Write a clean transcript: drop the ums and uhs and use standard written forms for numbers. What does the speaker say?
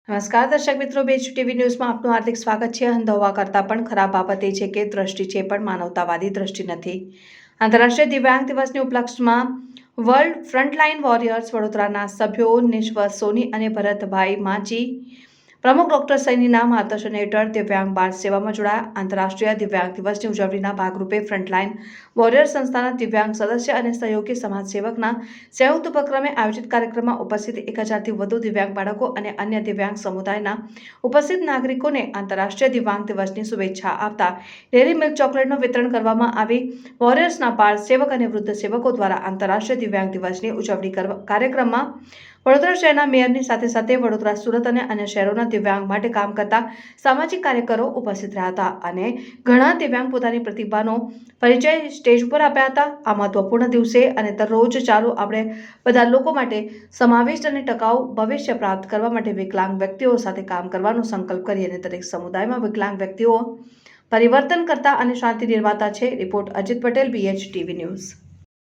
નમસ્કાર દર્શક મિત્રો, બેચ ટીવી ન્યૂઝમાં આપનું હાર્દિક સ્વાગત છે. અંધ હોવા કરતાં પણ ખરાબ બાબત એ છે કે દ્રષ્ટિ છે પણ માનવતાવાદી દ્રષ્ટિ નથી. આંતરરાષ્ટ્રીય દિવ્યાંગ દિવસની ઉપલક્ષમાં વર્લ્ડ ફ્રન્ટલાઇન વોરિયર્સ વડોદરાના સભ્યો નિશ્વર સોની અને ભરતભાઈ માચી પ્રમુખ ડોક્ટર સૈનીના માર્ગદર્શન હેઠળ દિવ્યાંગ બાળ સેવામાં જોડાયા. આંતરરાષ્ટ્રીય દિવ્યાંગ દિવસની ઉજવણીના ભાગરૂપે ફ્રન્ટલાઇન વોરિયર સંસ્થાના દિવ્યાંગ સદસ્ય અને સહયોગી સમાજસેવકના સંયુક્ત ઉપક્રમે આયોજિત કાર્યક્રમમાં ઉપસ્થિત 1000થી વધુ દિવ્યાંગ બાળકો અને અન્ય દિવ્યાંગ સમુદાયના ઉપસ્થિત નાગરિકોને આંતરરાષ્ટ્રીય દિવ્યાંગ દિવસની શુભેચ્છા આપતા ડેરી મિલ્ક ચોકલેટનું વિતરણ કરવામાં આવી. વોરિયર્સના બાળ સેવક અને વૃદ્ધ સેવકો દ્વારા આંતરરાષ્ટ્રીય દિવ્યાંગ દિવસની ઉજવણી કાર્યક્રમમાં વડોદરા શહેરના મેયરની સાથે વડોદરા, સુરત અને અન્ય શહેરોના દિવ્યાંગ માટે કામ કરતા સામાજિક કાર્યકરો ઉપસ્થિત રહ્યા હતા અને ઘણા દિવ્યાંગ પોતાની પ્રતિભાનો પરિચય સ્ટેજ ઉપર આપ્યા હતા. આ મહત્વપૂર્ણ દિવસે અને દરરોજ ચાલો આપણે બધા લોકો માટે સમાવિષ્ટ અને ટકાઉ ભવિષ્ય પ્રાપ્ત કરવા માટે વિકલાંગ વ્યક્તિઓ સાથે કામ કરવાનો સંકલ્પ કરીએ અને દરેક સમુદાયમાં વિકલાંગ વ્યક્તિઓ પરિવર્તન કરતા અને શાંતિ નિર્માતા છે. Report Ajit Patel, BH TV news.